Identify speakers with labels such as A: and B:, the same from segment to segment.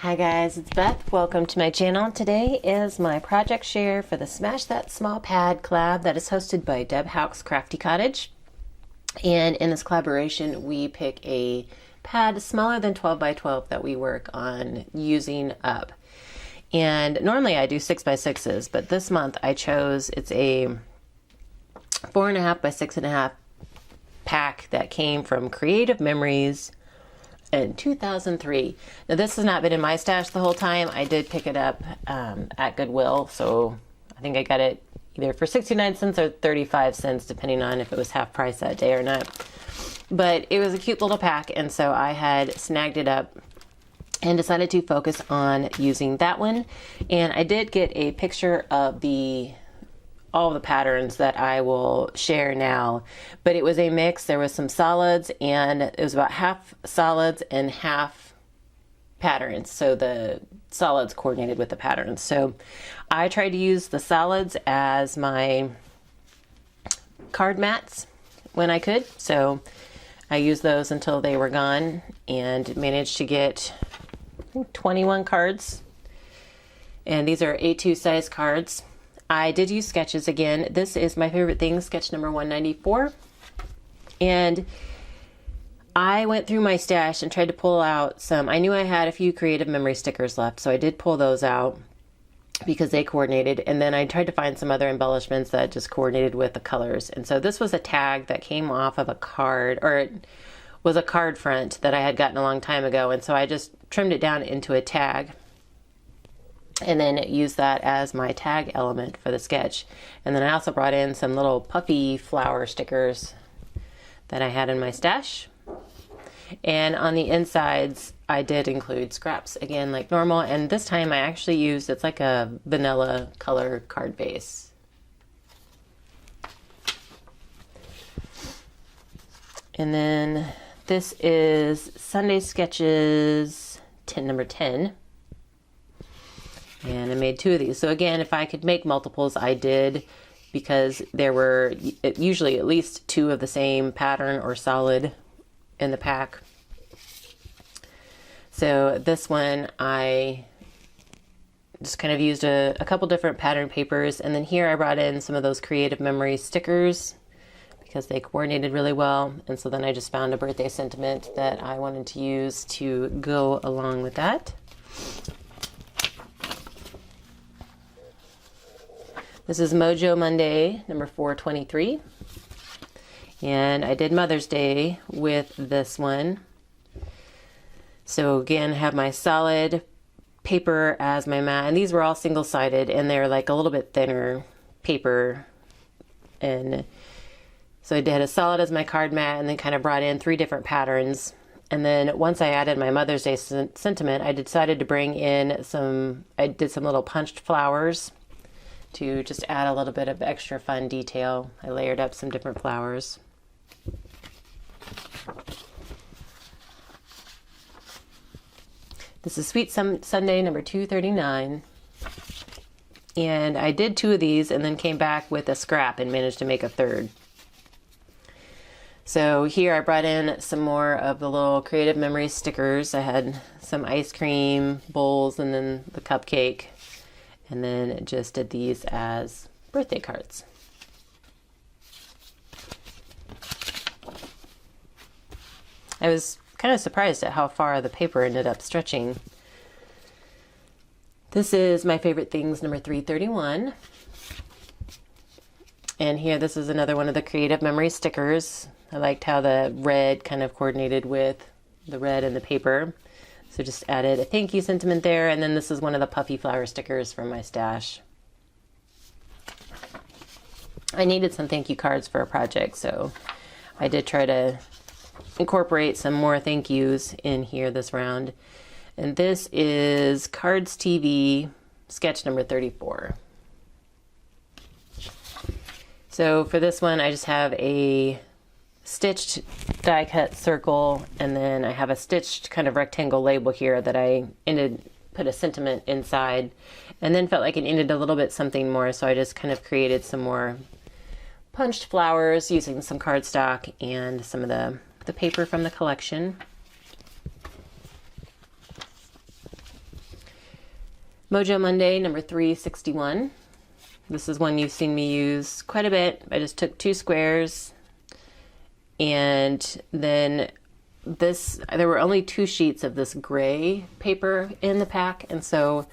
A: Hi guys, it's Beth. Welcome to my channel. Today is my project share for the Smash That Small Pad collab that is hosted by Deb Houck's Crafty Cottage. And in this collaboration, we pick a pad smaller than 12 by 12 that we work on using up. And normally I do 6 by 6s, but this month I chose, it's a 4.5 by 6.5 pack that came from Creative Memories in 2003. Now this has not been in my stash the whole time. I did pick it up at Goodwill, so I think I got it either for 69 cents or 35 cents depending on if it was half price that day or not. But it was a cute little pack, and so I had snagged it up and decided to focus on using that one. And I did get a picture of all the patterns that I will share now, but it was a mix. There was some solids, and it was about half solids and half patterns, so the solids coordinated with the patterns. So I tried to use the solids as my card mats when I could, so I used those until they were gone and managed to get, I think, 21 cards, and these are A2 size cards. I did use sketches again. This is my favorite thing, sketch number 194. And I went through my stash and tried to pull out some. I knew I had a few Creative Memory stickers left, so I did pull those out because they coordinated. And then I tried to find some other embellishments that just coordinated with the colors. And so this was a tag that came off of a card, or it was a card front that I had gotten a long time ago. And so I just trimmed it down into a tag, and then use that as my tag element for the sketch. And then I also brought in some little puffy flower stickers that I had in my stash. And on the insides, I did include scraps again, like normal. And this time I actually used, it's like a vanilla color card base. And then this is Sunday Sketches number 10. And I made 2 of these. So again, if I could make multiples, I did, because there were usually at least 2 of the same pattern or solid in the pack. So this one, I just kind of used a couple different pattern papers. And then here I brought in some of those Creative Memory stickers because they coordinated really well. And so then I just found a birthday sentiment that I wanted to use to go along with that. This is Mojo Monday, number 423. And I did Mother's Day with this one. So again, I have my solid paper as my mat. And these were all single-sided, and they're like a little bit thinner paper. And so I did a solid as my card mat, and then kind of brought in 3 different patterns. And then once I added my Mother's Day sentiment, I decided to bring in I did some little punched flowers to just add a little bit of extra fun detail. I layered up some different flowers. This is Sweet Sunday number 239. And I did 2 of these and then came back with a scrap and managed to make a 3rd. So here I brought in some more of the little Creative Memory stickers. I had some ice cream bowls and then the cupcake. And then just did these as birthday cards. I was kind of surprised at how far the paper ended up stretching. This is my favorite things, number 331. And here, this is another one of the Creative Memory stickers. I liked how the red kind of coordinated with the red in the paper. So just added a thank you sentiment there. And then this is one of the puffy flower stickers from my stash. I needed some thank you cards for a project, so I did try to incorporate some more thank yous in here this round. And this is Cards TV sketch number 34. So for this one, I just have a stitched die cut circle, and then I have a stitched kind of rectangle label here that I put a sentiment inside, and then felt like it needed a little bit something more, so I just kind of created some more punched flowers using some cardstock and some of the paper from the collection. Mojo Monday number 361. This is one you've seen me use quite a bit. I just took 2 squares, and then there were only 2 sheets of this gray paper in the pack, and so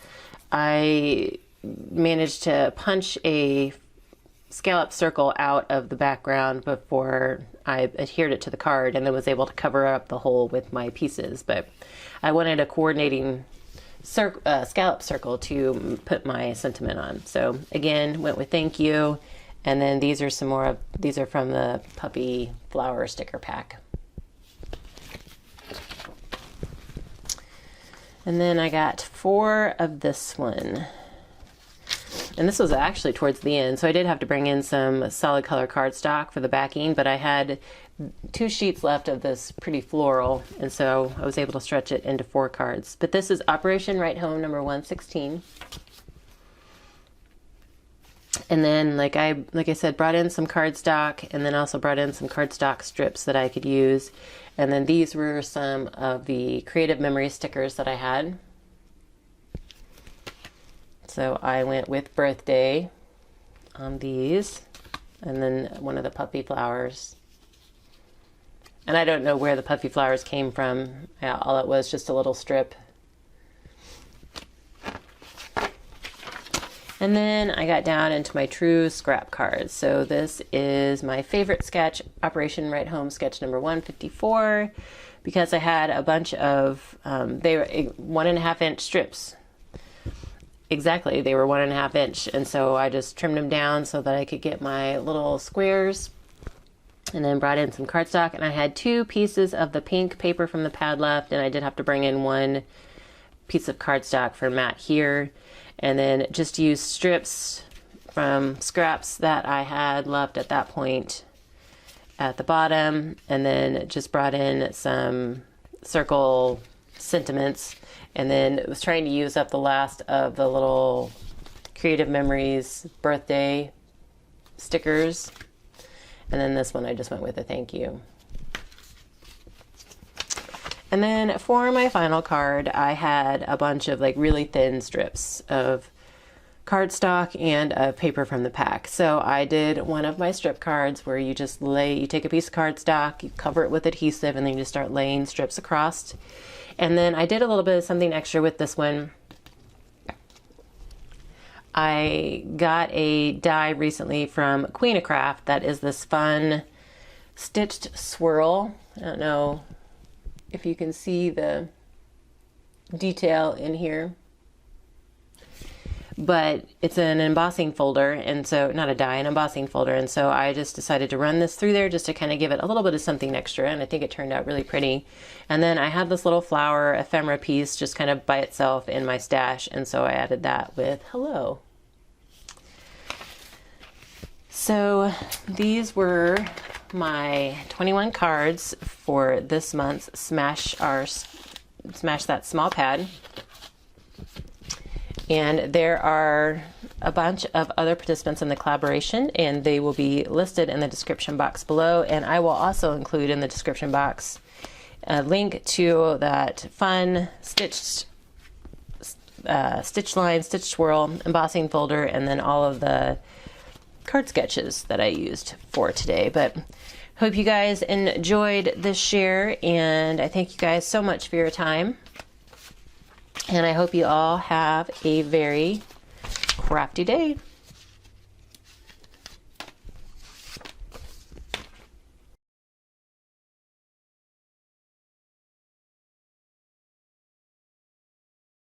A: I managed to punch a scallop circle out of the background before I adhered it to the card, and then was able to cover up the hole with my pieces. But I wanted a coordinating scallop circle to put my sentiment on. So again, went with thank you, and then these are these are from the puppy flower sticker pack. And then I got 4 of this one. And this was actually towards the end, so I did have to bring in some solid color cardstock for the backing, but I had 2 sheets left of this pretty floral, and so I was able to stretch it into 4 cards. But this is Operation Right Home number 116. And then, like I said, brought in some cardstock, and then also brought in some cardstock strips that I could use. And then these were some of the Creative Memory stickers that I had. So I went with birthday on these, and then one of the puppy flowers. And I don't know where the puppy flowers came from. All it was just a little strip. And then I got down into my true scrap cards. So this is my favorite sketch, Operation Right Home sketch number 154, because I had a bunch of, they were 1.5 inch strips. Exactly, they were 1.5 inch, and so I just trimmed them down so that I could get my little squares, and then brought in some cardstock, and I had 2 pieces of the pink paper from the pad left, and I did have to bring in 1 piece of cardstock for Matt here, and then just use strips from scraps that I had left at that point at the bottom, and then just brought in some circle sentiments. And then was trying to use up the last of the little Creative Memories birthday stickers. And then this one I just went with a thank you. And then for my final card, I had a bunch of like really thin strips of cardstock and of paper from the pack. So I did one of my strip cards where you just you take a piece of cardstock, you cover it with adhesive, and then you just start laying strips across. And then I did a little bit of something extra with this one. I got a die recently from Queen of Craft that is this fun stitched swirl. I don't know if you can see the detail in here, but it's an embossing folder, and so not a die, an embossing folder, and so I just decided to run this through there just to kind of give it a little bit of something extra, and I think it turned out really pretty. And then I had this little flower ephemera piece just kind of by itself in my stash, and so I added that with hello. So these were my 21 cards for this month's Smash That Small Pad. And there are a bunch of other participants in the collaboration, and they will be listed in the description box below. And I will also include in the description box a link to that fun stitch line, stitch swirl, embossing folder, and then all of the card sketches that I used for today. But hope you guys enjoyed this share, and I thank you guys so much for your time. And I hope you all have a very crafty day.